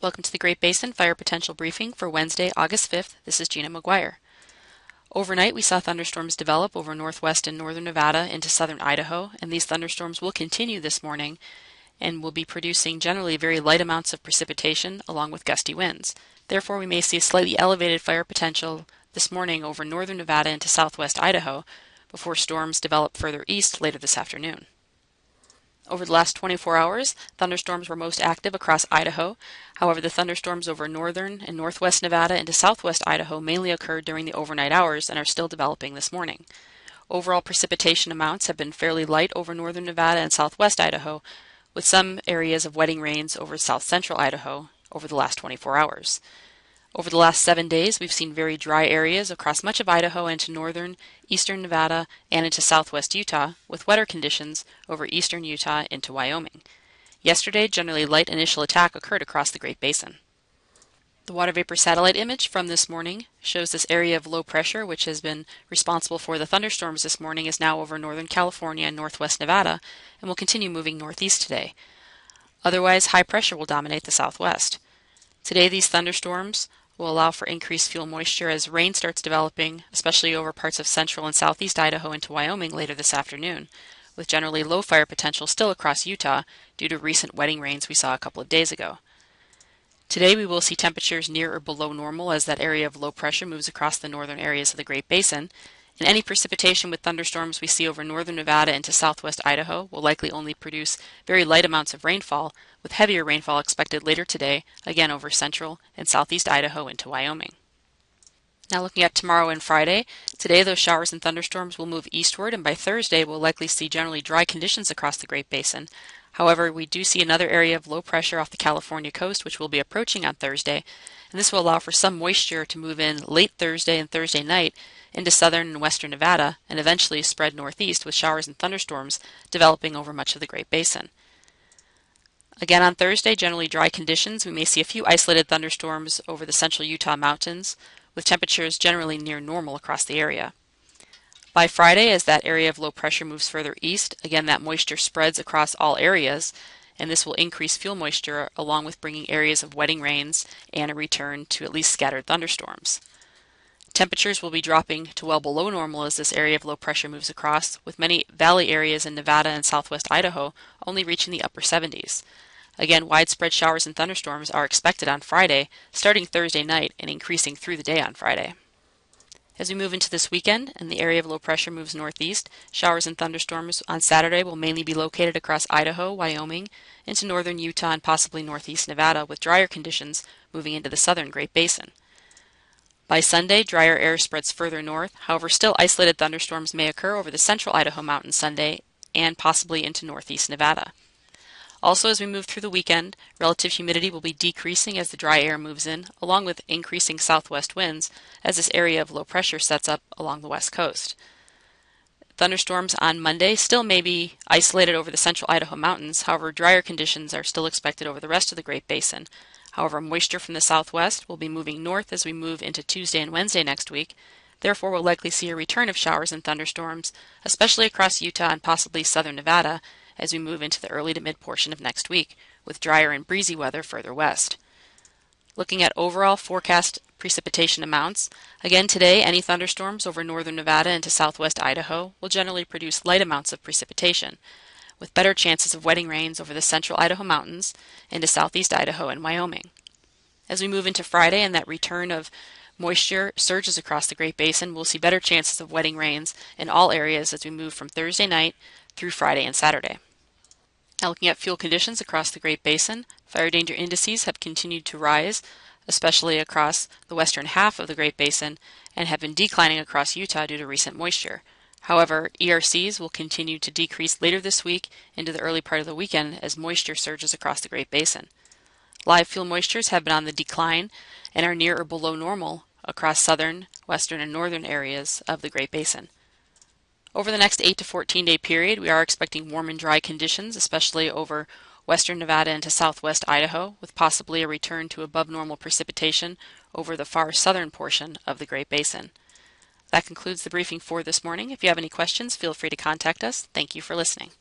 Welcome to the Great Basin Fire Potential Briefing for Wednesday, August 5th. This is Gina McGuire. Overnight, we saw thunderstorms develop over northwest and northern Nevada into southern Idaho, and these thunderstorms will continue this morning and will be producing generally very light amounts of precipitation along with gusty winds. Therefore, we may see a slightly elevated fire potential this morning over northern Nevada into southwest Idaho before storms develop further east later this afternoon. Over the last 24 hours, thunderstorms were most active across Idaho. However, the thunderstorms over northern and northwest Nevada into southwest Idaho mainly occurred during the overnight hours and are still developing this morning. Overall precipitation amounts have been fairly light over northern Nevada and southwest Idaho, with some areas of wetting rains over south central Idaho over the last 24 hours. Over the last 7 days, we've seen very dry areas across much of Idaho and into northern, eastern Nevada, and into southwest Utah, with wetter conditions over eastern Utah into Wyoming. Yesterday, generally light initial attack occurred across the Great Basin. The water vapor satellite image from this morning shows this area of low pressure, which has been responsible for the thunderstorms this morning, is now over northern California and northwest Nevada, and will continue moving northeast today. Otherwise, high pressure will dominate the southwest. Today, these thunderstorms will allow for increased fuel moisture as rain starts developing, especially over parts of central and southeast Idaho into Wyoming later this afternoon, with generally low fire potential still across Utah due to recent wetting rains we saw a couple of days ago. Today we will see temperatures near or below normal as that area of low pressure moves across the northern areas of the Great Basin, and any precipitation with thunderstorms we see over northern Nevada into southwest Idaho will likely only produce very light amounts of rainfall, with heavier rainfall expected later today, again over central and southeast Idaho into Wyoming. Now looking at tomorrow and Friday, today those showers and thunderstorms will move eastward, and by Thursday we'll likely see generally dry conditions across the Great Basin. However, we do see another area of low pressure off the California coast which will be approaching on Thursday, and this will allow for some moisture to move in late Thursday and Thursday night into southern and western Nevada and eventually spread northeast with showers and thunderstorms developing over much of the Great Basin. Again on Thursday, generally dry conditions. We may see a few isolated thunderstorms over the central Utah mountains, with temperatures generally near normal across the area. By Friday, as that area of low pressure moves further east, again that moisture spreads across all areas, and this will increase fuel moisture along with bringing areas of wetting rains and a return to at least scattered thunderstorms. Temperatures will be dropping to well below normal as this area of low pressure moves across, with many valley areas in Nevada and southwest Idaho only reaching the upper 70s. Again, widespread showers and thunderstorms are expected on Friday, starting Thursday night and increasing through the day on Friday. As we move into this weekend and the area of low pressure moves northeast, showers and thunderstorms on Saturday will mainly be located across Idaho, Wyoming, into northern Utah and possibly northeast Nevada, with drier conditions moving into the southern Great Basin. By Sunday, drier air spreads further north. However, still isolated thunderstorms may occur over the central Idaho mountains Sunday and possibly into northeast Nevada. Also, as we move through the weekend, relative humidity will be decreasing as the dry air moves in, along with increasing southwest winds as this area of low pressure sets up along the west coast. Thunderstorms on Monday still may be isolated over the central Idaho mountains. However, drier conditions are still expected over the rest of the Great Basin. However, moisture from the southwest will be moving north as we move into Tuesday and Wednesday next week. Therefore, we'll likely see a return of showers and thunderstorms, especially across Utah and possibly southern Nevada, as we move into the early to mid portion of next week, with drier and breezy weather further west. Looking at overall forecast precipitation amounts, again today any thunderstorms over northern Nevada into southwest Idaho will generally produce light amounts of precipitation, with better chances of wetting rains over the central Idaho mountains into southeast Idaho and Wyoming. As we move into Friday and that return of moisture surges across the Great Basin, we'll see better chances of wetting rains in all areas as we move from Thursday night through Friday and Saturday. Now looking at fuel conditions across the Great Basin, fire danger indices have continued to rise, especially across the western half of the Great Basin, and have been declining across Utah due to recent moisture. However, ERCs will continue to decrease later this week into the early part of the weekend as moisture surges across the Great Basin. Live fuel moistures have been on the decline and are near or below normal across southern, western, and northern areas of the Great Basin. Over the next 8 to 14 day period, we are expecting warm and dry conditions, especially over western Nevada into southwest Idaho, with possibly a return to above normal precipitation over the far southern portion of the Great Basin. That concludes the briefing for this morning. If you have any questions, feel free to contact us. Thank you for listening.